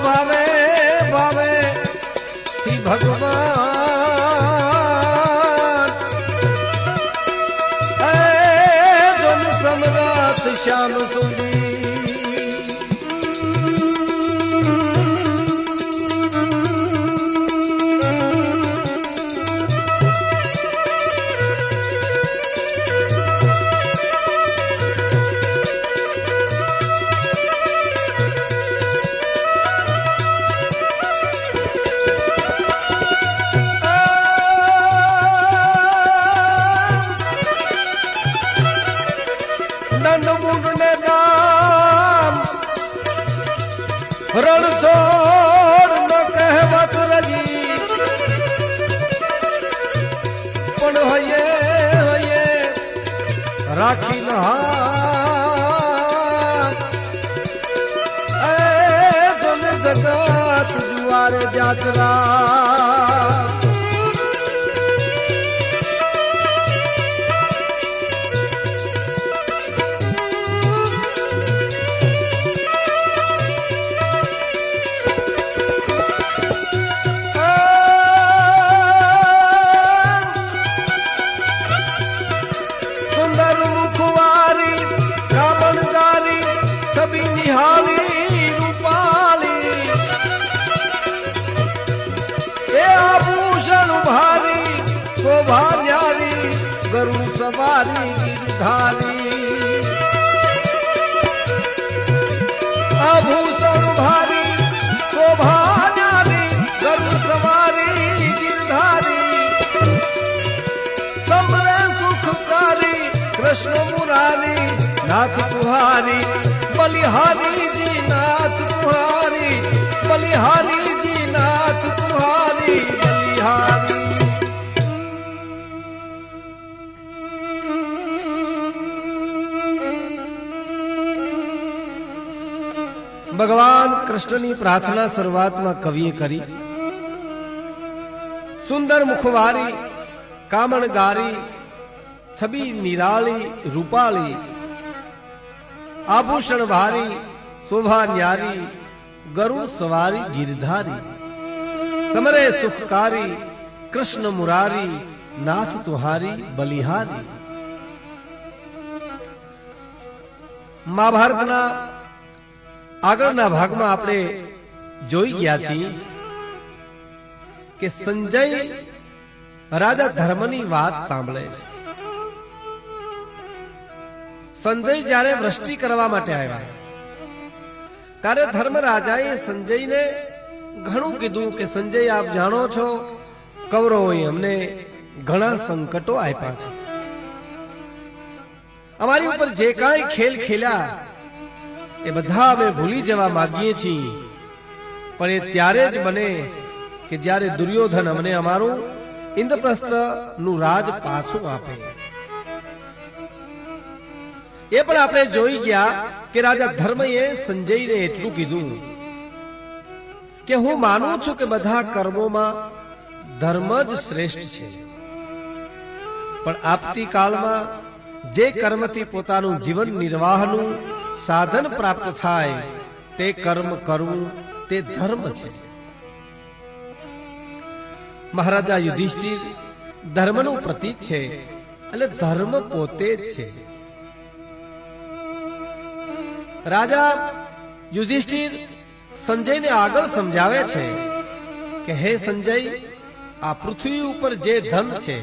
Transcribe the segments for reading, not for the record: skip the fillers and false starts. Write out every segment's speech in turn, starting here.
भावे भावे भगवान जन सम्राट श्याम सुंदर रणछोड़ न कहवत रही पण होये होये राखी तुम जगत जुआरे जातरा रूपाली ए आभूषण भारी शोभा न्यारी गरु सवारी गिरधारी आभूषण भारी शोभा न्यारी गरु सवारी गिरधारी सबरे सुखकारी कृष्ण मुरारी नाथ तुहारी बलिहारी जी नाथ तुम्हारी बलिहारी जी नाथ तुम्हारी बलिहारी। भगवान कृष्णनी प्रार्थना शुरुआत में कविए करी सुंदर मुखवारी कामणगारी छवि निराली रूपाली आभूषण भारी शोभा न्यारी गरु सवारी गिरधारी समरे सुखकारी कृष्ण मुरारी नाथ तुहारी बलिहारी। महाभारतना આગળના ભાગમાં આપણે જોઈ ગયા છીએ કે સંજય રાજા ધર્મની વાત સાંભળે છે। સંજય જ્યારે વૃષ્ટિ કરવા માટે આવ્યા ત્યારે ધર્મરાજાએ સંજયને ઘણું કીધું કે સંજય આપ જાણો છો કૌરવોએ અમને ઘણા સંકટો આપ્યા છે અમારી ઉપર જે કાંઈ ખેલ ખેલ્યા એ બધા અમે ભૂલી જવા માંગીએ છીએ પણ એ ત્યારે જ બને કે જ્યારે દુર્યોધન અમને અમારું ઇન્દ્રપ્રસ્થનું રાજ પાછું આપે। એ પણ આપણે જોઈ ગયા કે રાજા ધર્મએ સંજયને એટલું કીધું કે હું માનું છું કે બધા કર્મોમાં ધર્મ જ શ્રેષ્ઠ છે પણ આવતીકાલમાં જે કર્મથી પોતાનું જીવન નિર્વાહનું સાધન પ્રાપ્ત થાય તે કર્મ કરવું તે ધર્મ છે। મહારાજા યુધિષ્ઠિર ધર્મનું પ્રતીક છે એટલે ધર્મ પોતે જ છે। રાજા યુધિષ્ઠિર સંજયને આગળ સમજાવે છે કે હે સંજય આ પૃથ્વી ઉપર જે ધન છે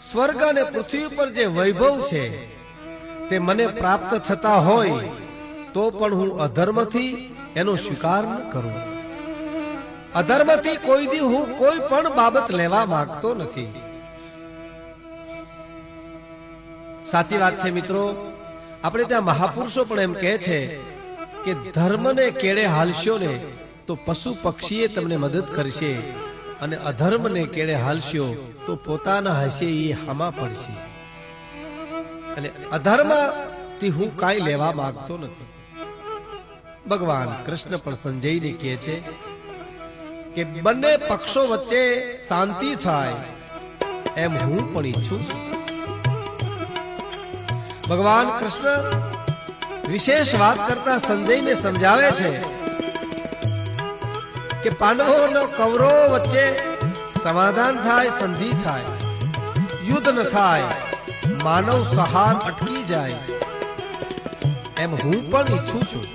સ્વર્ગ અને પૃથ્વી ઉપર જે વૈભવ છે તે મને પ્રાપ્ત થતા હોય તો પણ હું અધર્મથી એનો સ્વીકાર ન કરું। અધર્મથી કોઈ દી હું કોઈ પણ બાબત લેવા માંગતો નથી. સાચી વાત છે મિત્રો. આપણે ત્યાં મહાપુરુષો પણ એમ કહે છે કે ધર્મને કેળે હાલશો ને તો પશુ પક્ષીએ તમને મદદ કરશે, અને અધર્મને કેળે હાલશો તો પોતાના હશે એ હામા પડશે. અને અધર્મથી હું કાંઈ લેવા માંગતો નથી. ભગવાન કૃષ્ણ પણ સંજયને કહે છે કે બંને પક્ષો વચ્ચે શાંતિ થાય એમ હું પણ ઈચ્છું છું. ભગવાન કૃષ્ણ વિશેષ વાત કરતા સંજયને સમજાવે છે કે પાંડવોનો કૌરવો વચ્ચે સમાધાન થાય, સંધિ થાય, યુદ્ધ ન થાય, માનવ સહાર અટકી જાય એમ હું પણ ઈચ્છું છું.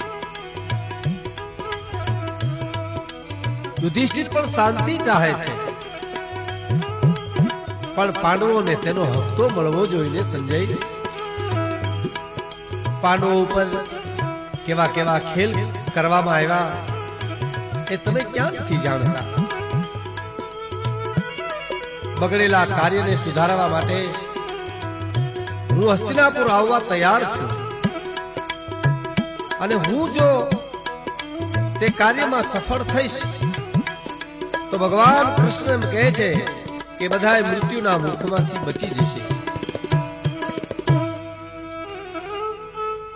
યુધિષ્ઠિર પણ શાંતિ ચાહે છે, પણ પાંડવોને તેનો હક તો મળવો જોઈએ. સંજય, પાંડવો ઉપર કેવા કેવા ખેલ કરવામાં આવ્યા એ તમે ક્યાં નથી જાણતા. બગડેલા કાર્યને સુધારવા માટે હું હસ્તિનાપુર આવવા તૈયાર છું, અને હું જો તે કાર્યમાં સફળ થઈશ તો ભગવાન કૃષ્ણ એમ કહે છે કે બધાએ મૃત્યુના મુખમાંથી બચી જશે.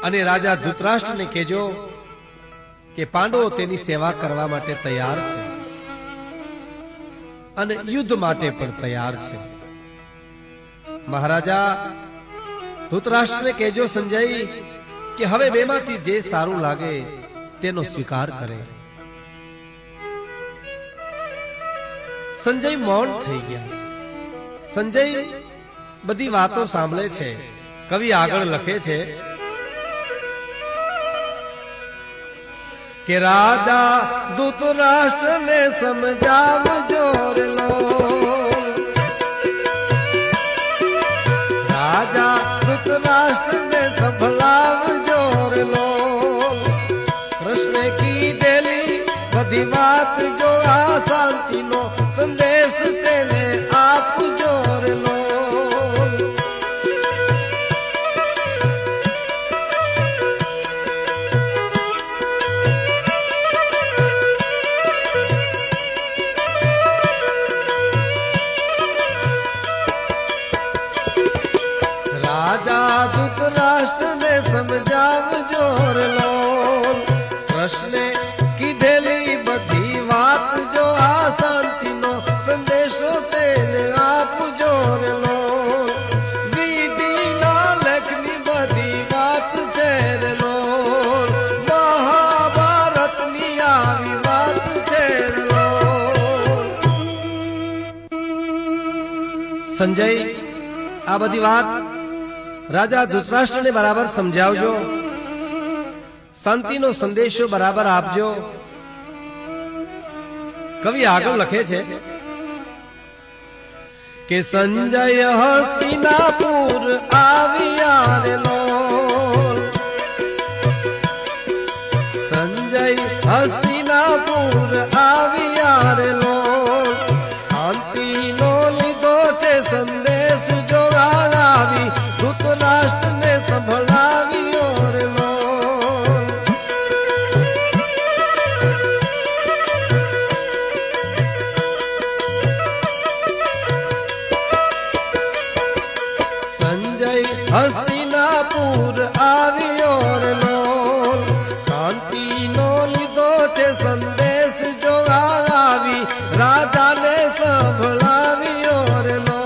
અને રાજા ધૃતરાષ્ટ્રને કહેજો કે પાંડવો તેની સેવા કરવા માટે તૈયાર છે અને યુદ્ધ માટે પણ તૈયાર છે. મહારાજા ધૃતરાષ્ટ્રને કહેજો સંજય કે હવે બેમાંથી જે સારું લાગે તેનો સ્વીકાર કરે. સંજય મૌન થઈ ગયા. સંજય બધી વાતો સાંભળે છે. કવિ આગળ લખે છે કે રાજા ધૃતરાષ્ટ્રને સમજાવજો રે લો, રાજા ધૃતરાષ્ટ્રને સંભળાવજો રે લો, કૃષ્ણે કીધેલી બધી વાત જો આ શાંતિનો સંદેશ તેને આપજો રે લો. રાજા ધૃતરાષ્ટ્રને સમજાવજો રે લો, કૃષ્ણે કીધેલી બધી વાત જો આ શાંતિનો સંદેશો તેને આપજો રે લો. વિધિના લેખની બધી વાત છે રે લો, મહાભારતની આવી વાત છે રે લો. સંજય, આ બધી વાત રાજા ધૃતરાષ્ટ્રને બરાબર સમજાવજો, શાંતિનો સંદેશો બરાબર આપજો. કવિ આગળ લખે છે કે સંજય હસ્તિનાપુર આવ્યા રે લો, સંજય હસ્તિનાપુર આવ્યા રે લો, શાંતિનો લીધો છે સંદેશ જો આવી ધૃતરાષ્ટ્રને સંભળાવ્યો રે લો. સંજય હસ્તિનાપુર આવ્યો રે લો, શાંતિનો લીધો છે સંદેશ જો આવી રાજાને સંભળાવ્યો રે લો.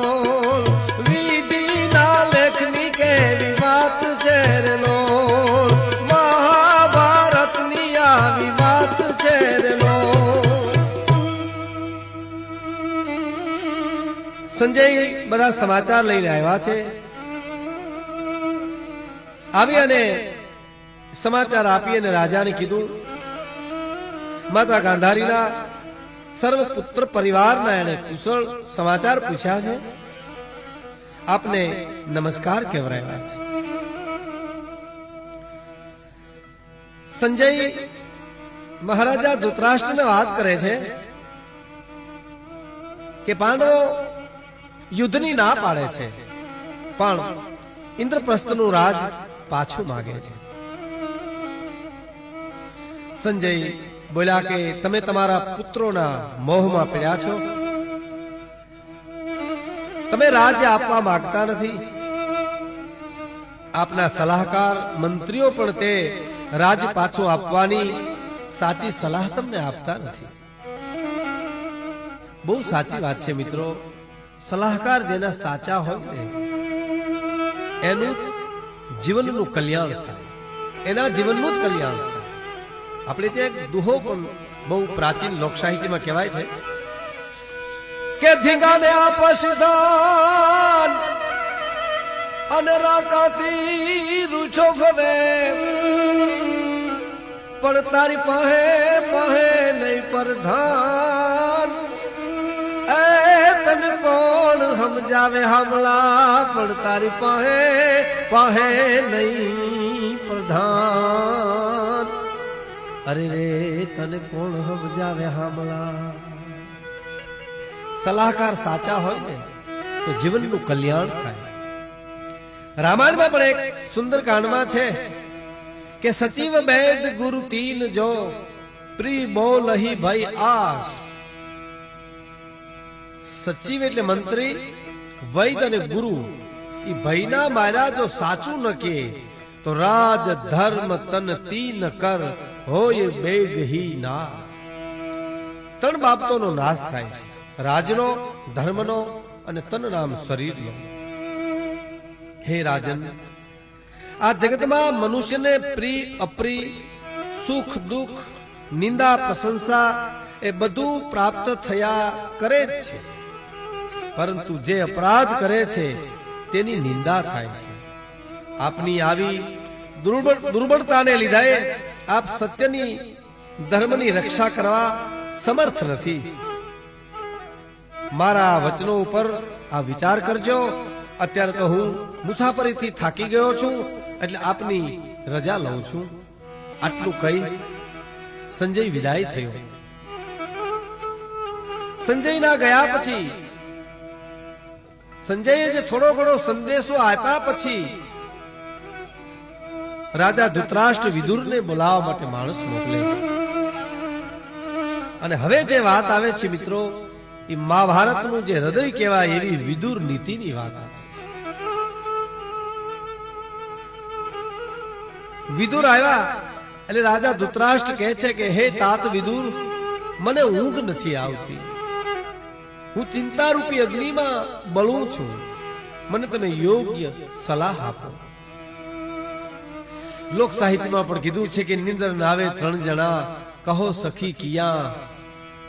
વિધિના લેખની કેવી વાત છે રે લો, મહાભારતની આવી વાત છે રે લો. સંજય બધા સમાચાર લઈને આવ્યા છે. આવી અને સમાચાર આપી અને રાજાને કીધું, માતા ગાંધારીના સર્વ પુત્ર પરિવારના એને કુશળ સમાચાર પૂછ્યા છે, આપને નમસ્કાર કહેવરાયા છે. સંજય મહારાજા ધૃતરાષ્ટ્રને વાત કરે છે કે પાંડવો યુદ્ધની ના પાડે છે, પણ ઇન્દ્રપ્રસ્થનું રાજ પાછું માગે છે. સંજય બોલ્યા કે તમે તમારા પુત્રોના મોહમાં પડ્યા છો, તમે રાજ્ય આપવા માંગતા નથી. આપના સલાહકાર મંત્રીઓ પણ તે રાજ્ય પાછું આપવાની સાચી સલાહ તમને આપતા નથી. બહુ સાચી વાત છે મિત્રો. સલાહકાર જેના સાચા હોય ને એનું જીવનનું કલ્યાણ થાય, એના જીવનનું જ કલ્યાણ થાય. આપણે ત્યાં એક દુહો પણ બહુ પ્રાચીન લોક સાહિત્યમાં કહેવાય છે કે ધીંગાને આપશદાન અને રાકાથી રૂછો ફરે, પણ તારી પાસે પાસે નહીં પ્રધાન. એ તને કોણ સમજાવે હમણાં, પણ તારી પાસે પાસે નહીં પ્રધાન. અરે રે તને કોણ સમજાવે હમણાં. સલાહકાર સાચા હોય ને તો જીવનનું કલ્યાણ થાય. રામાયણમાં પણ એક સુંદર કાંડમાં છે કે સચિવ વૈદ ગુરુ તીન જો પ્રી બોલહી ભાઈ આશ. સચિવ એટલે મંત્રી, વૈદ અને ગુરુ એ ભયના માર્યા જો સાચું ન કે તો રાજ ધર્મ તન તીન કર હોય બેગ હી નાશ. ત્રણ બાબતોનો નાશ થાય છે, રાજનો, ધર્મનો અને તન નામ શરીરનો. હે રાજન, આ જગતમાં મનુષ્યને પ્રિય અપ્રિય, સુખ દુઃખ, નિંદા પ્રશંસા એ બધું પ્રાપ્ત થયા કરે જ છે, પરંતુ જે અપરાધ કરે છે તેની નિંદા થાય છે. આપની આવી દુર્બળતાને લીધે આપ સત્યની ધર્મની રક્ષા કરવા સમર્થ નથી. મારા વચનો ઉપર આ વિચાર કરજો. અત્યારે તો હું મુસાફરીથી થાકી ગયો છું, એટલે આપની રજા લઉં છું. આટલું કહી સંજય વિદાય થયો. સંજયના ગયા પછી સંજયે જે થોડો ઘણો સંદેશો આપ્યા પછી રાજા ધૃતરાષ્ટ્ર વિદુરને બોલાવવા માટે માણસ મોકલે છે. અને હવે જે વાત આવે છે મિત્રો, એ મહાભારતનું જે હૃદય કહેવાય એવી વિદુર નીતિની વાત આવે છે. વિદુર આવ્યા એટલે રાજા ધૃતરાષ્ટ્ર કહે છે કે હે તાત વિદુર, મને ઊંઘ નથી આવતી, હું ચિંતારૂપી અગ્નિમાં બળું છું, મને તમે યોગ્ય સલાહ આપો. લોક સાહિત્યમાં પણ કીધું છે કે નિંદર નાવે ત્રણ જણા, કહો સખી કિયા,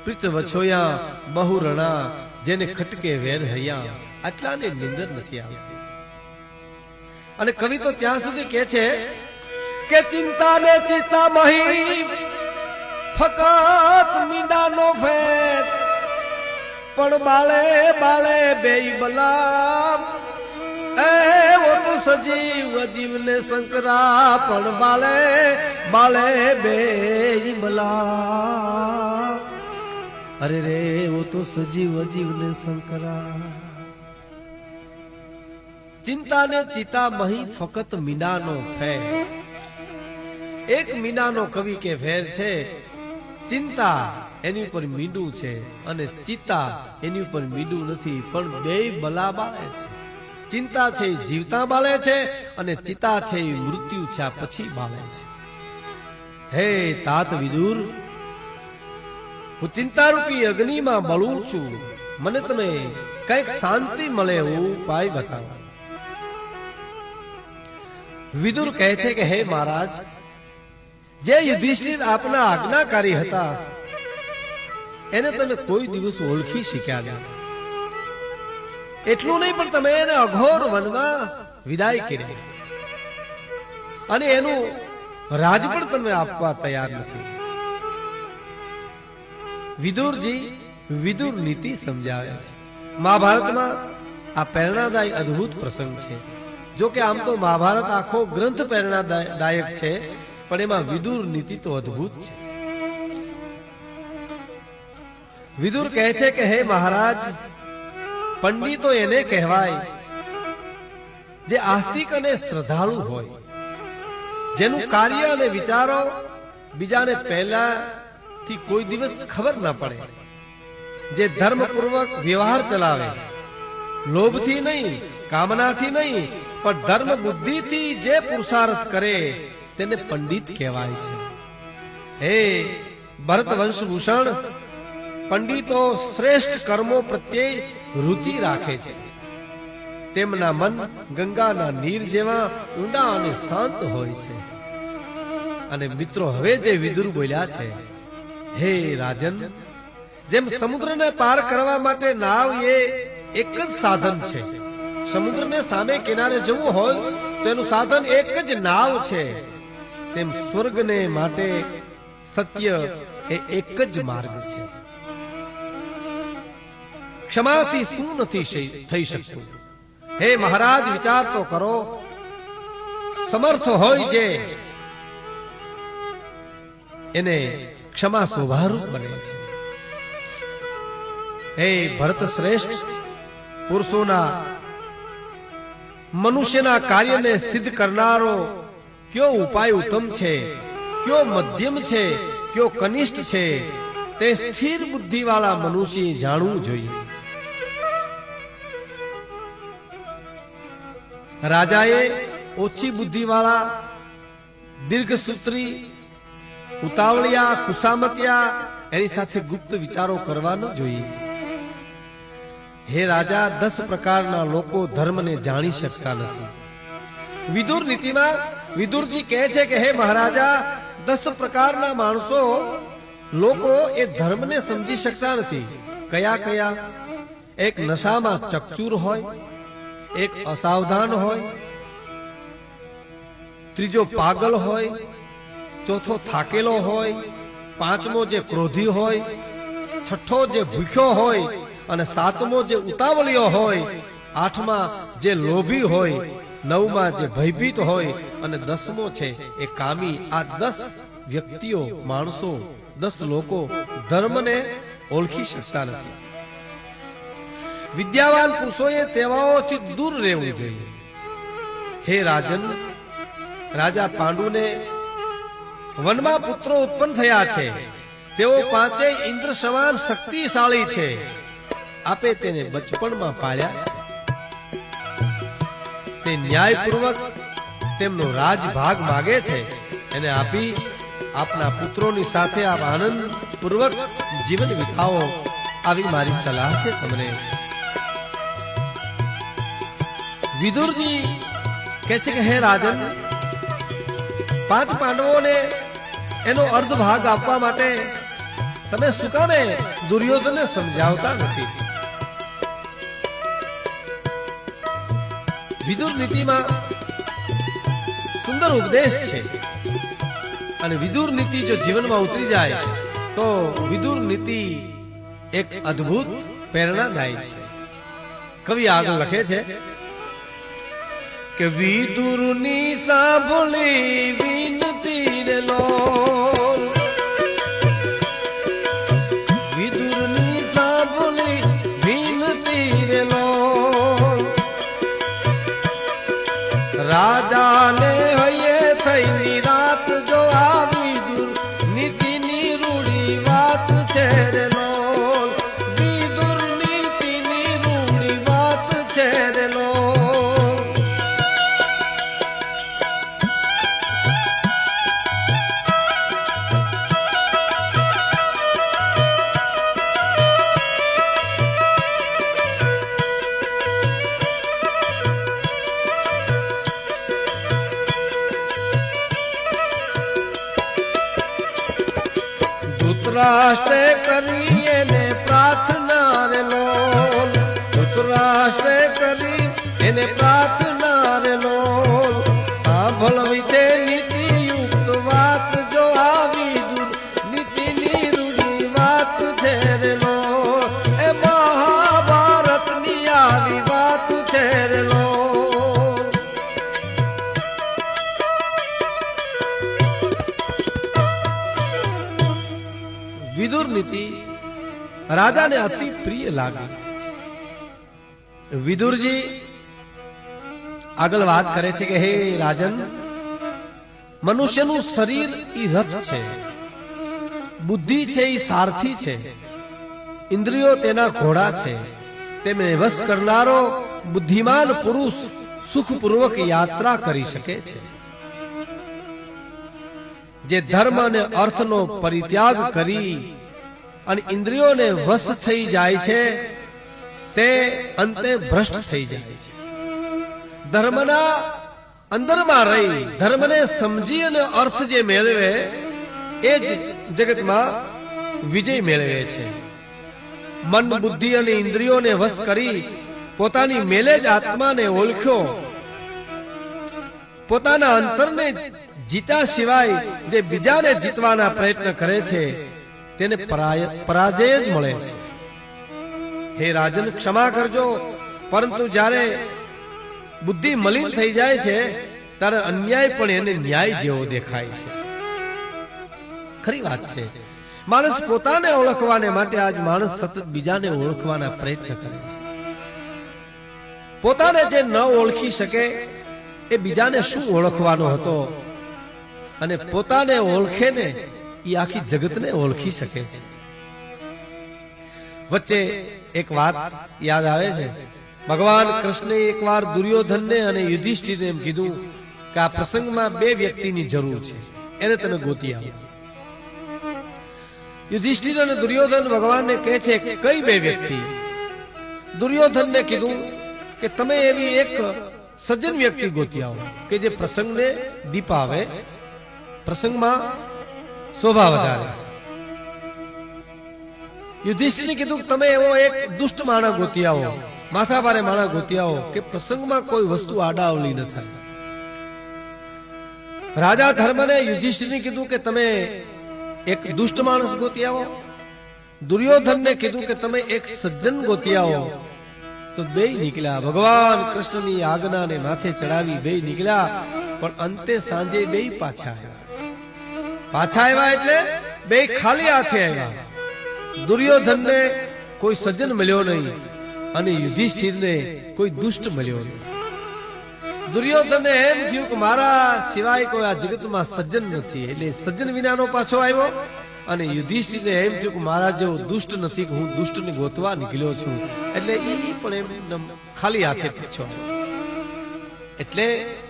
પ્રીત વછોયા બહુ રણા, જેને ખટકે વેર હૈયા. આટલાને નિંદર નથી આવતી. અને કવિ તો ત્યાં સુધી કે છે કે ચિંતા ને ચિંતા મહી ફકત મીંડાનો ફેર, પણ બાળે બાળે બેય બલામ. એવો તો સજીવ અજીવને શંકરા, પણ બાળે બાળે બેય બલામ. અરે રે વો તો સજીવ અજીવને શંકરા. ચિંતા ને ચિતા મહી ફકત મીંડાનો ફેર. એક મીંડાનો કવિ કે ફેર છે. ચિંતા એની ઉપર મીંડું છે અને ચિતા એની ઉપર મીંડું નથી, પણ બેય બલા બાળે છે. ચિંતા છે એ જીવતા બાળે છે અને ચિતા છે એ મૃત્યુ થયા પછી બાળે છે. હે તાત વિદુર, હું ચિંતારૂપી અગ્નિમાં બળું છું, મને તમે કઈક શાંતિ મળે એવું ઉપાય બતાવો. વિદુર કહે છે કે હે મહારાજ, જે યુધિષ્ઠિર આપના આજ્ઞાકારી હતા એને તમે કોઈ દિવસ ઓળખી શક્યા નહીં. એટલું નહીં, પણ તમે એને અઘોર વનમાં વિદાય કરી અને એનું રાજ પણ તમે આપવા તૈયાર નથી. વિદુરજી વિદુર નીતિ સમજાવે છે. મહાભારતમાં આ પ્રેરણાદાયી અદ્ભુત પ્રસંગ છે. જો કે આમ તો મહાભારત આખો ગ્રંથ પ્રેરણાદાયક છે, પણ એમાં વિદુર નીતિ તો અદ્ભુત છે. વિદુર કહે છે કે હે મહારાજ, પંડિતો એને કહેવાય જે આસ્તિક અને શ્રદ્ધાળુ હોય, જેનું કાર્ય અને વિચારો બીજાને પહેલાથી કોઈ દિવસ ખબર ના પડે, જે ધર્મપૂર્વક વ્યવહાર ચલાવે, લોભથી નહીં, કામનાથી નહીં, પણ ધર્મ બુદ્ધિથી જે પુરુષાર્થ કરે તેને પંડિત કહેવાય છે. હે ભરત વંશભૂષણ, પંડિતો શ્રેષ્ઠ કર્મો પ્રત્યે રુચિ રાખે છે. તેમના મન ગંગાના નીર જેવા ઊંડા અને શાંત હોય છે. અને મિત્રો, હવે જે વિદુર બોલ્યા છે, હે રાજન, જેમ સમુદ્રને પાર કરવા માટે નાવ એ એક જ સાધન છે, સમુદ્રને સામે કિનારે જવું હોય તો એનું સાધન એક જ નાવ છે, તેમ સ્વર્ગને માટે સત્ય એ એક જ માર્ગ છે. ક્ષમાથી શું નથી થઈ શકતું? હે મહારાજ, વિચાર તો કરો. સમર્થ હોય જે, એને ક્ષમા શોભારૂપ બને છે. હે ભરત શ્રેષ્ઠ, પુરુષોના, મનુષ્યના કાર્યને સિદ્ધ કરનારો કયો ઉપાય ઉત્તમ છે, કયો મધ્યમ છે, કયો કનિષ્ઠ છે, તે સ્થિર બુદ્ધિ વાળા મનુષ્ય જાણવું જોઈએ. રાજાએ ઓછી બુદ્ધિ વાળા, દીર્ઘસૂત્રી, ઉતાવળિયા, ખુશામતિયા એની સાથે ગુપ્ત વિચારો કરવા ન જોઈએ. હે રાજા, 10 પ્રકારના લોકો ધર્મને જાણી શકતા નથી. વિદુર નીતિમાં વિદુરજી કહે છે કે હે મહારાજા, 10 પ્રકારના માણસો, લોકો એ ધર્મને સમજી શકતા નથી. કયા કયા? એક નશામાં ચકચૂર હોય, એક અસાવધાન હોય, ત્રીજો પાગલ હોય, ચોથો થાકેલો હોય, પાંચમો જે ક્રોધી હોય, છઠ્ઠો જે ભૂખ્યો હોય, અને સાતમો જે ઉતાવળિયો હોય, આઠમા જે લોભી હોય, નવમાં જે ભયભીત હોય, અને 10મો છે એ કામી. આ 10 વ્યક્તિઓ, માણસો, 10 લોકો ધર્મને ઓળખી શકતા નથી. વિદ્યાવાન પુરુષોએ તેવાઓથી દૂર રહેવું જોઈએ. હે રાજન, રાજા પાંડુને વનમાં પુત્રો ઉત્પન્ન થયા છે. તેઓ પાંચેય ઇન્દ્ર સમાન શક્તિશાળી છે. આપે તેને બચપણમાં પાળ્યા છે. તે ન્યાયપૂર્વક તેમનો રાજભાગ માગે છે. એને આપી આપના પુત્રોની સાથે આપ આનંદ પૂર્વક જીવન વિતાવો, આવી મારી સલાહ છે તમને. વિદુરજી કહે છે કે હે રાજન, 5 પાંડવોને એનો અર્ધ ભાગ આપવા માટે તમે શું કામે દુર્યોધનને સમજાવતા નથી? વિદુર નીતિમાં સુંદર ઉપદેશ છે, અને વિદુર નીતિ જો જીવનમાં ઉતરી જાય તો વિદુર નીતિ એક અદ્ભુત પ્રેરણાદાયી છે. કવિ આગળ લખે છે કે વિદુરની સાંભળી વિનતી રે લોલ, વિદુરની સાંભળી વિનતી રે લોલ, રાજાને હૈયે થઈ નિરાત જો આ વિદુર નીતિની રૂડી વાત છે રે લોલ, વિદુર નીતિની રૂડી વાત છે રે લોલ. ધૃતરાષ્ટ્રે કરી એને પ્રાર્થના રે લોલ, ધૃતરાષ્ટ્રે કરી એને પ્રાર્થના રે લોલ, સાંભળવી છે નીતિયુક્ત વાત જો આવી દૂર નીતિની રૂડી વાત છે રે લોલ, એ મહાભારતની આવી વાત છે રે લોલ. વિદુર નીતિ રાજાને અતિ પ્રિય લાગી. વિદુરજી આગળ વાત કરે છે કે હે રાજન, મનુષ્યનું શરીર ઈ રથ છે, બુદ્ધિ છે ઈ સારથી છે, ઇન્દ્રિયો તેના ઘોડા છે, તેમને વશ કરનારો બુદ્ધિમાન પુરુષ સુખપૂર્વક યાત્રા કરી શકે છે. જે ધર્મ અને અર્થનો પરિત્યાગ કરી અને ઇન્દ્રિયોને વશ થઈ જાય છે તે અંતે ભ્રષ્ટ થઈ જાય છે. ધર્મના અંદરમાં રહી ધર્મને સમજી અને અર્થ જે મેળવે એ જ જગતમાં વિજય મેળવે છે. મન બુદ્ધિ અને ઇન્દ્રિયોને વશ કરી પોતાની મેલે જ આત્માને ઓળખ્યો, પોતાના અંતરને જીતા સિવાય જે બીજાને જીતવાના પ્રયત્ન કરે છે તેને પરાજય જ મળે છે. હે રાજન, ક્ષમા કરજો, પરંતુ જ્યારે બુદ્ધિ મલિન થઈ જાય છે ત્યારે અન્યાય પણ એને ન્યાય જેવો દેખાય છે. ખરી વાત છે. માણસ પોતાને ઓળખવાને માટે આજ માણસ સતત બીજાને ઓળખવાના પ્રયત્ન કરે છે. પોતાને જે ન ઓળખી શકે એ બીજાને શું ઓળખવાનો હતો, અને પોતાને ઓળખે ને એ આખી જગતને ઓળખી શકે છે. વચ્ચે એક વાત યાદ આવે છે. ભગવાન કૃષ્ણે એકવાર દુર્યોધનને અને યુધિષ્ઠિરને એમ કીધું કે આ પ્રસંગમાં બે વ્યક્તિની જરૂર છે, એને તમે ગોતી આવો. યુધિષ્ઠિર અને દુર્યોધન ભગવાનને કહે છે કઈ બે વ્યક્તિ? દુર્યોધનને કીધું કે તમે એવી એક સજ્જન વ્યક્તિ ગોતી આવો કે જે પ્રસંગને દીપાવે, પ્રસંગમાં શોભા વધારે. યુધિષ્ઠિરને કીધું તમે એવો એક દુષ્ટ માણસ ગોતી આવો, માથાભારે માણસ ગોતી આવો કે પ્રસંગમાં કોઈ વસ્તુ આડાઅવળી ન થાય. રાજા ધર્મને યુધિષ્ઠિરને કીધું કે તમે એક દુષ્ટ માણસ ગોતી આવો. દુર્યોધનને કીધું કે તમે એક સજ્જન ગોતી આવો. તો બે નીકળ્યા. ભગવાન કૃષ્ણની આજ્ઞાને માથે ચડાવી બે નીકળ્યા, પણ અંતે સાંજે બે પાછા આવ્યા. પાછા આવ્યા એટલે બે ખાલી હાથે આવ્યા. દુર્યોધનને કોઈ સજ્જન મળ્યો નહીં અને યુધિષ્ઠિરને કોઈ દુષ્ટ મળ્યો નહીં. દુર્યોધનને એમ થયું કે મારા સિવાય કોઈ આ જગતમાં સજ્જન નથી, એટલે સજ્જન વિનાનો પાછો આવ્યો. અને યુધિષ્ઠિરને એમ થયું કે મારા જેવો દુષ્ટ નથી, કે હું દુષ્ટને ગોતવા નીકળ્યો છું, એટલે એ પણ એમ ખાલી હાથે પાછો આવ્યો. એટલે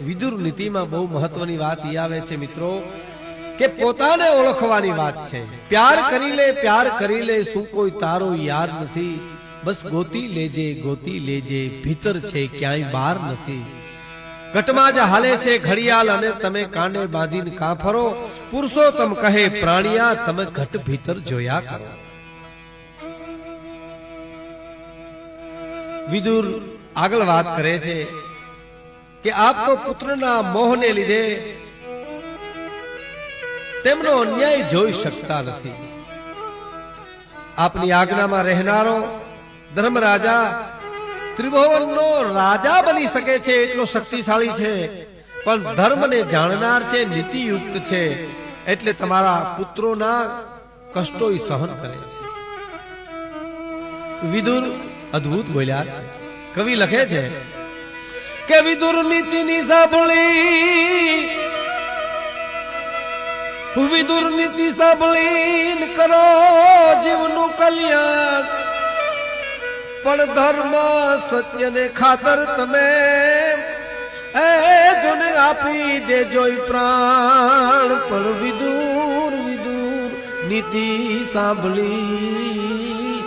વિદુર નીતિમાં બહુ મહત્વની વાત એ આવે છે મિત્રો કે પોતાને ઓળખવાની વાત છે. પ્યાર કરી લે, શું કોઈ તારો યાર નથી, બસ ગોતી લેજે, ભીતર છે ક્યાંય બહાર નથી. ઘટમાં જ હાલે છે ઘડિયાળ અને તમે કાંડે બાંધીને કાં ફરો, પુરુષોત્તમ કહે પ્રાણિયા તમે ઘટ ભીતર જોયા કરો. વિદુર આગળ વાત કરે છે કે આપ તો પુત્રના મોહને લીધે તેમનો અન્યાય જોઈ શકતા નથી. આપની આજ્ઞામાં રહેનારો ધર્મરાજા ત્રિભુવનનો રાજા બની શકે છે એટલો શક્તિશાળી છે, પણ ધર્મને જાણનાર છે, નીતિયુક્ત છે, એટલે તમારા પુત્રોના કષ્ટો સહન કરે છે. વિદુર અદ્ભુત બોલ્યા છે. કવિ લખે છે કે વિદુર નીતિની સાંભળી કરો જીવનું કલ્યાણ, પણ ધર્મ સત્યને ખાતર તમે જોને આપી દેજો પ્રાણ. પણ વિદુર નીતિ સાંભળી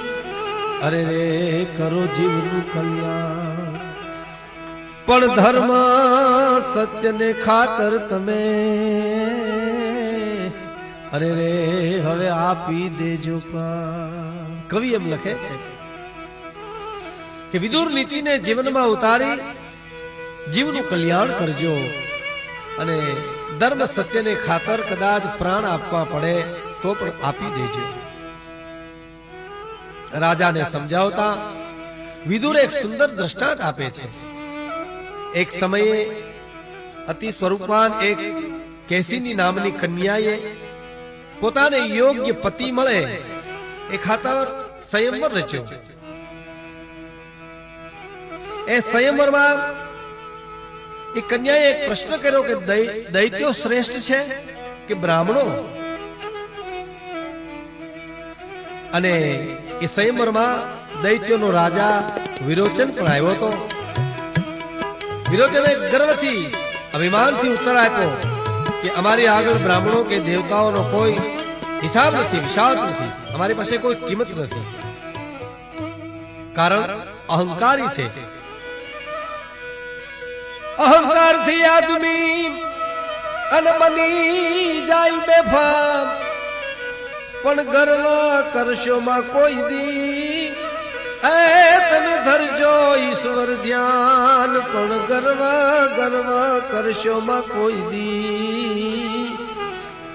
અરે રે કરો જીવનું કલ્યાણ, પણ ધર્મ સત્યને ખાતર તમે અરે રે હવે આપી દેજો પ્રાણ. કવિ એમ લખે છે કે વિદુર નીતિને જીવનમાં ઉતારી જીવનું કલ્યાણ કરજો, અને ધર્મ સત્યને ખાતર કદાચ પ્રાણ આપવા પડે તો પણ આપી દેજો. રાજાને સમજાવતા વિદુર એક સુંદર દ્રષ્ટાંત આપે છે. એક સમયે અતિ સ્વરૂપવાન એક કેસીની નામની કન્યાએ પોતાને યોગ્ય પતિ મળે એ ખાતર સંયમવર રચ્યો. એ સંયમવરમાં એ કન્યાએ એક પ્રશ્ન કર્યો કે દૈત્યો શ્રેષ્ઠ છે કે બ્રાહ્મણો? અને એ સંયમવરમાં દૈત્યોનો રાજા વિરોચન પણ આવ્યો હતો. વિરોચને ગર્વથી અભિમાનથી ઉત્તર આપ્યો કે અમારી આગળ બ્રાહ્મણો કે દેવતાઓનો કોઈ હિસાબ નથી, વિષાદ નથી, અમારી પાસે કોઈ કિંમત નથી. કારણ અહંકારી છે. અહંકારથી આદમી અનબની જાય બેફામ, પણ ગર્વ કરશો માં કોઈ દી તમે ધરજો ઈશ્વર ધ્યાન, પણ ગર્વ કરશો માં કોઈ દી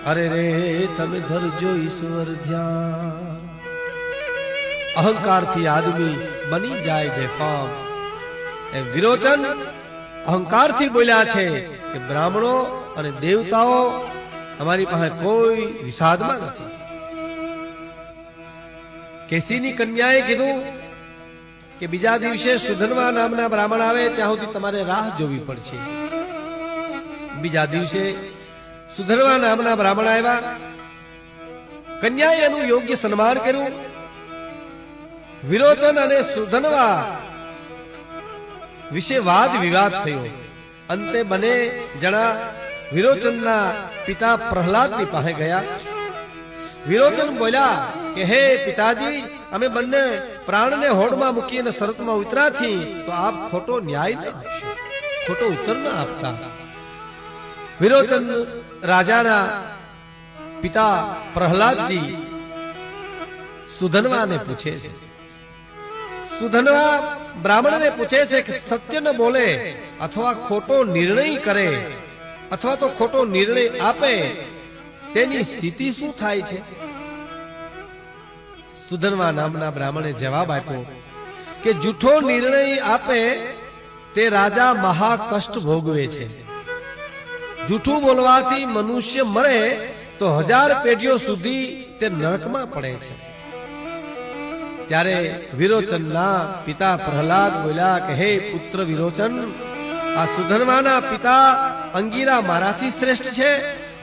અરે રે તમે ધરજો ઈશ્વર ધ્યાન. અહંકારથી આદમી બની જાય બેફામ. એ વિરોચન અહંકારથી બોલ્યા છે કે બ્રાહ્મણો અને દેવતાઓ અમારી પાસે કોઈ વિષાદમાં નથી. કેસીની કન્યાએ કીધું કે બીજા દિવસે સુધનવા નામના બ્રાહ્મણ આવે ત્યાં સુધી તમારે રાહ જોવી પડશે. બીજા દિવસે સુધનવા નામના બ્રાહ્મણ આવ્યા. કન્યાએ એનું યોગ્ય સન્માન કર્યું. વિરોચન અને સુધનવા વિશે વાદ વિવાદ થયો. અંતે બંને જણા વિરોચનના પિતા પ્રહલાદની પાસે ગયા. વિરોચન બોલ્યા કે હે પિતાજી, અમે બંને પ્રાણને હોડમાં મૂકીને શરતમાં ઉતરા છીએ, તો આપ ખોટો ન્યાય ન આપશો, ખોટો ઉત્તર ન આપતા. વિરોચન રાજાના પિતા પ્રહલાદજી સુધનવાને પૂછે છે. સુધનવા બ્રાહ્મણને પૂછે છે કે સત્ય ન બોલે અથવા ખોટો નિર્ણય કરે અથવા તો ખોટો નિર્ણય આપે તેની સ્થિતિ શું થાય છે? સુધનવા નામના બ્રાહ્મણે જવાબ આપ્યો કે જૂઠો નિર્ણય આપે તે રાજા મહા કષ્ટ ભોગવે છે. જૂઠું બોલવાથી મનુષ્ય મરે તો 1000 પેઢીઓ સુધી તે નરકમાં પડે છે. ત્યારે વિરોચનના પિતા પ્રહલાદ બોલ્યા કે હે પુત્ર વિરોચન, આ સુધનવાના પિતા અંગીરા મારાથી શ્રેષ્ઠ છે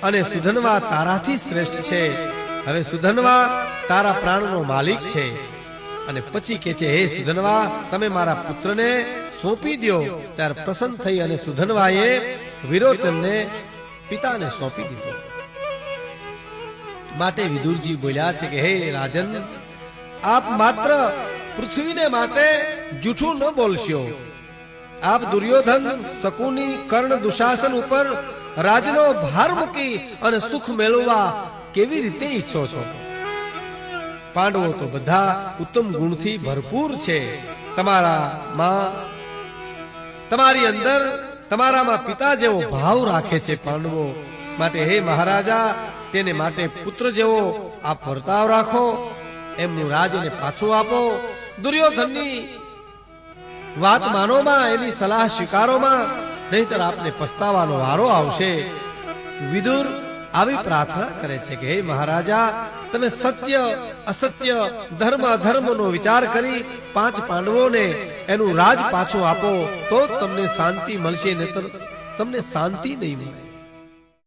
અને સુધનવા તારાથી શ્રેષ્ઠ છે. હવે સુધનવા તારા પ્રાણનો માલિક છે. અને પછી કે છે હે સુધનવા, તમે મારા પુત્રને સોંપી દો. ત્યારે પ્રસન્ન થઈ અને સુધનવાએ વિરોચનને પિતાને સોંપી દીધો. માટે વિદુરજી બોલ્યા છે કે હે રાજન, આપ માત્ર પૃથ્વીને માટે જૂઠું ન બોલશો. આપ દુર્યોધન, શકુની, કર્ણ, દુશાસન ઉપર રાજનો ભાર મૂકી અને સુખ મેળવવા કેવી રીતે ઈચ્છો છો? પાંડવો તો બધા ઉત્તમ ગુણથી ભરપૂર છે. તમારી અંદર તમારામાં પિતા જેવો ભાવ રાખે છે પાંડવો. માટે હે મહારાજા, તેને માટે પુત્ર જેવો આપ વર્તાવ રાખો. એમનું રાજ એને પાછું આપો. દુર્યોધનની વાત માનોમાં, એની સલાહ સ્વીકારોમાં, નહીતર આપને પસ્તાવાનો વારો આવશે. વિદુર આવી પ્રાર્થના કરે છે કે હે મહારાજા, તમે સત્ય અસત્ય ધર્મ અધર્મનો વિચાર કરી 5 પાંડવોને એનું રાજ પાછું આપો, તો તમને શાંતિ મળશે, નહીતર તમને શાંતિ નહીં મળે.